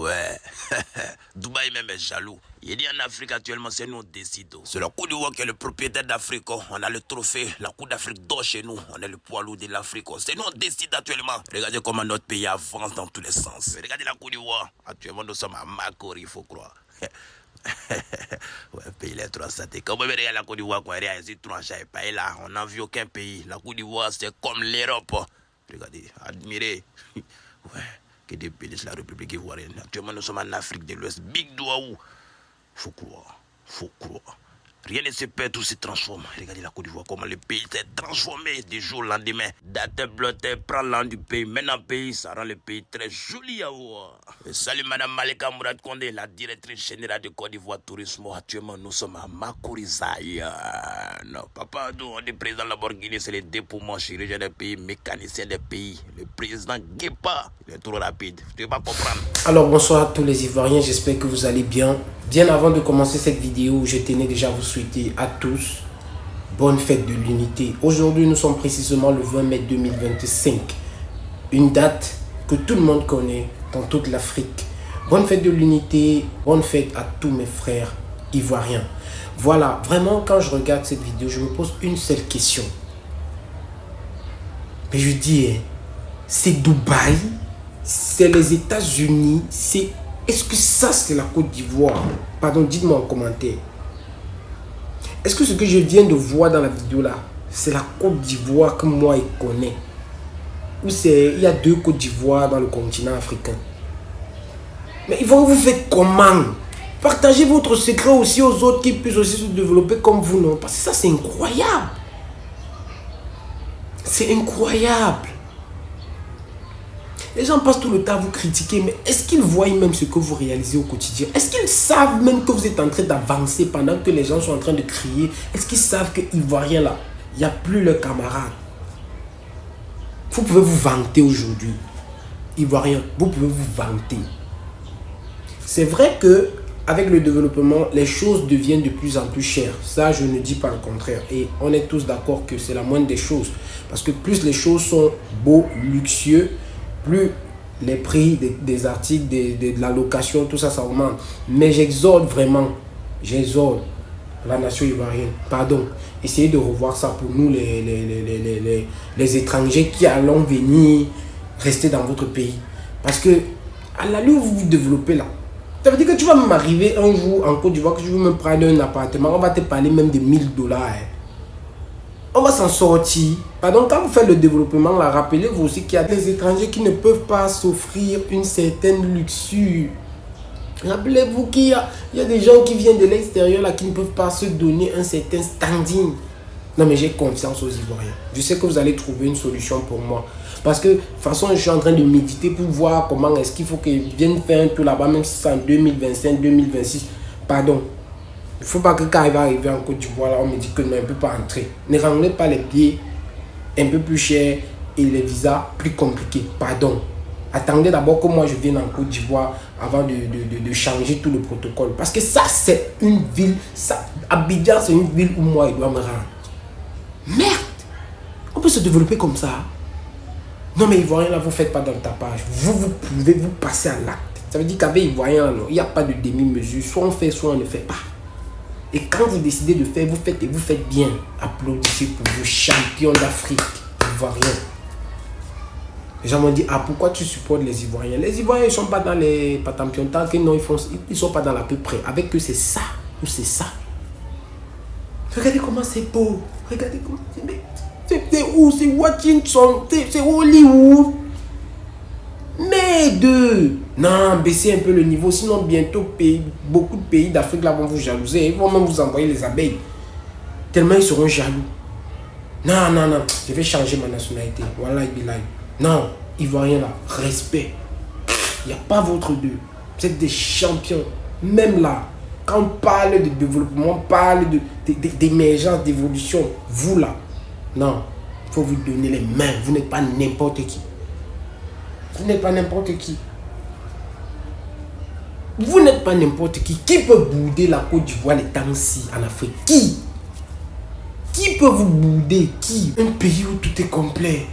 Ouais. Dubaï même est jaloux. Il dit en Afrique actuellement, c'est nous on décide. C'est la Côte d'Ivoire qui est le propriétaire d'Afrique. On a le trophée, la Coupe d'Afrique d'or chez nous. On est le poids lourd de l'Afrique. C'est nous on décide actuellement. Regardez comment notre pays avance dans tous les sens. Regardez la Côte d'Ivoire. Actuellement, nous sommes à Makori, il faut croire. Ouais, pays les 300. Quand vous regardez la Côte d'Ivoire, quand on ici, 300 pays là, on n'a vu aucun pays. La Côte d'Ivoire, c'est comme l'Europe. Regardez, admirez. Ouais. Que des pays de la République ivoirienne. Actuellement, nous sommes en Afrique de l'Ouest. Big Douaou. Faut croire. Faut croire. Rien ne se perd, tout se transforme. Regardez la Côte d'Ivoire, comment le pays s'est transformé du jour au lendemain. Date blottée, prend l'an du pays. Maintenant, pays, ça rend le pays très joli à voir. Salut Madame Malika Mourad Kondé, la directrice générale de Côte d'Ivoire Tourisme. Actuellement, nous sommes à Makorizaï. Non, papa, nous, on est président de la Lamborghini, c'est le dépouillement chirurgien des pays, mécanicien des pays. Le président Guépa, il est trop rapide. Tu vas pas comprendre. Alors, bonsoir à tous les Ivoiriens, j'espère que vous allez bien. Bien avant de commencer cette vidéo, je tenais déjà à vous souhaiter à tous bonne fête de l'unité. Aujourd'hui, nous sommes précisément le 20 mai 2025. Une date que tout le monde connaît dans toute l'Afrique. Bonne fête de l'unité, bonne fête à tous mes frères ivoiriens. Voilà, vraiment, quand je regarde cette vidéo, je me pose une seule question. Mais je dis, c'est Dubaï, c'est les États-Unis, c'est... Est-ce que ça, c'est la Côte d'Ivoire? Pardon, dites-moi en commentaire. Est-ce que ce que je viens de voir dans la vidéo là, c'est la Côte d'Ivoire que moi je connais? Ou c'est... Il y a deux Côtes d'Ivoire dans le continent africain? Mais ils vont vous faire comment? Partagez votre secret aussi aux autres qui puissent aussi se développer comme vous, non? Parce que ça, c'est incroyable. C'est incroyable. Les gens passent tout le temps à vous critiquer, mais est-ce qu'ils voient même ce que vous réalisez au quotidien? Est-ce qu'ils savent même que vous êtes en train d'avancer pendant que les gens sont en train de crier? Est-ce qu'ils savent qu'ils ne voient rien là? Il n'y a plus leurs camarades. Vous pouvez vous vanter aujourd'hui. Ivoiriens, vous pouvez vous vanter. C'est vrai que avec le développement, les choses deviennent de plus en plus chères. Ça, je ne dis pas le contraire. Et on est tous d'accord que c'est la moindre des choses. Parce que plus les choses sont beaux, luxueux, plus les prix des articles, de la location, tout ça, ça augmente. Mais j'exhorte vraiment, la nation ivoirienne, pardon, essayez de revoir ça pour nous, les étrangers qui allons venir rester dans votre pays. Parce que, à l'allure où vous vous développez là, ça veut dire que tu vas m'arriver un jour en Côte d'Ivoire, que tu veux me prendre un appartement, on va te parler même de 1000 $. On va s'en sortir. Pardon, quand vous faites le développement, là, rappelez-vous aussi qu'il y a des étrangers qui ne peuvent pas s'offrir une certaine luxure. Rappelez-vous qu'il y a des gens qui viennent de l'extérieur là qui ne peuvent pas se donner un certain standing. Non mais j'ai confiance aux Ivoiriens. Je sais que vous allez trouver une solution pour moi. Parce que de toute façon, je suis en train de méditer pour voir comment est-ce qu'il faut qu'ils viennent faire un tour là-bas, même si c'est en 2025, 2026. Pardon. Il ne faut pas que quand il va arriver en Côte d'Ivoire, là, on me dit que non, il ne peut pas entrer. Ne ramenez pas les billets un peu plus chers et les visas plus compliqués. Pardon. Attendez d'abord que moi je vienne en Côte d'Ivoire avant de changer tout le protocole. Parce que ça, c'est une ville. Ça, Abidjan, c'est une ville où moi, il doit me rendre. Merde! On peut se développer comme ça. Non, mais Ivoiriens, là, vous ne faites pas dans le tapage. Vous pouvez vous passer à l'acte. Ça veut dire qu'avec Ivoiriens, il n'y a pas de demi-mesure. Soit on fait, soit on ne fait pas. Et quand vous décidez de faire, vous faites et vous faites bien. Applaudissez pour vos champions d'Afrique, Ivoiriens. Les gens m'ont dit, ah, pourquoi tu supportes les Ivoiriens? Les Ivoiriens, ils ne sont pas dans les patampions. Tant que non, ils ne sont pas dans l'à peu près. Avec eux, c'est ça ou c'est ça. Regardez comment c'est beau. Regardez comment c'est beau. C'est où? C'est Washington. C'est Hollywood. Mais non, baissez un peu le niveau. Sinon, bientôt, beaucoup de pays d'Afrique là vont vous jalouser. Ils vont même vous envoyer les abeilles. Tellement ils seront jaloux. Non. Je vais changer ma nationalité. Voilà, non, Ivoiriens là, respect. Il n'y a pas votre deux. Vous êtes des champions. Même là, quand on parle de développement, on parle d'émergence, d'évolution. Vous là, non, il faut vous donner les mains. Vous n'êtes pas n'importe qui. Vous n'êtes pas n'importe qui. Vous n'êtes pas n'importe qui. Qui peut bouder la Côte d'Ivoire les temps-ci en Afrique? Qui peut vous bouder? Qui? Un pays où tout est complet.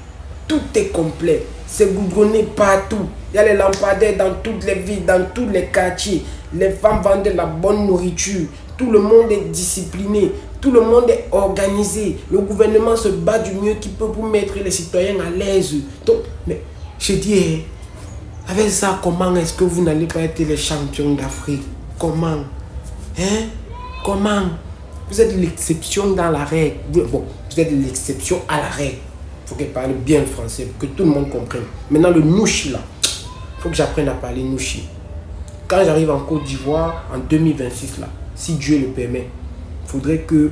Tout est complet. C'est goudronné partout. Il y a les lampadaires dans toutes les villes, dans tous les quartiers. Les femmes vendent de la bonne nourriture. Tout le monde est discipliné. Tout le monde est organisé. Le gouvernement se bat du mieux qu'il peut pour mettre les citoyens à l'aise. Donc, mais je dis, avec ça, comment est-ce que vous n'allez pas être les champions d'Afrique? Comment? Hein? Comment? Vous êtes l'exception dans la règle. Bon, vous êtes l'exception à la règle. Il faut qu'elle parle bien le français, pour que tout le monde comprenne. Maintenant, le nouchi, là, il faut que j'apprenne à parler nouchi. Quand j'arrive en Côte d'Ivoire, en 2026, là, si Dieu le permet, il faudrait que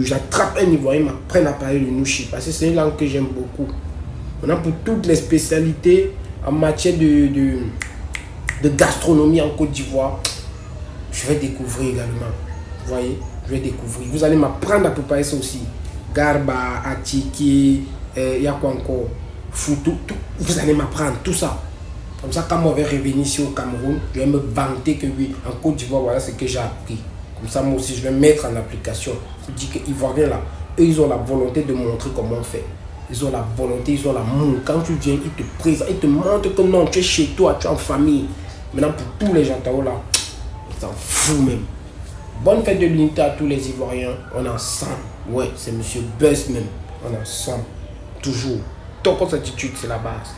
j'attrape un Ivoirien, m'apprenne à parler le nouchi, parce que c'est une langue que j'aime beaucoup. Maintenant, pour toutes les spécialités en matière de gastronomie en Côte d'Ivoire, je vais découvrir également. Vous voyez, je vais découvrir. Vous allez m'apprendre à préparer ça aussi. Garba, Atiki, il y a quoi encore? Foutou, tout. Vous allez m'apprendre tout ça. Comme ça, quand moi je vais revenir ici au Cameroun, je vais me vanter que oui, en Côte d'Ivoire, voilà ce que j'ai appris. Comme ça, moi aussi, je vais mettre en application. Je dis que Ivoiriens là, eux, ils ont la volonté de montrer comment on fait. Ils ont la volonté, ils ont l'amour. Quand tu viens, ils te présentent, ils te montrent que non, tu es chez toi, tu es en famille. Maintenant, pour tous les gens là, ils s'en foutent même. Bonne fête de l'unité à tous les Ivoiriens. On est ensemble. Ouais, c'est Monsieur Buzz même. On est ensemble. Toujours. Ton attitude, c'est la base.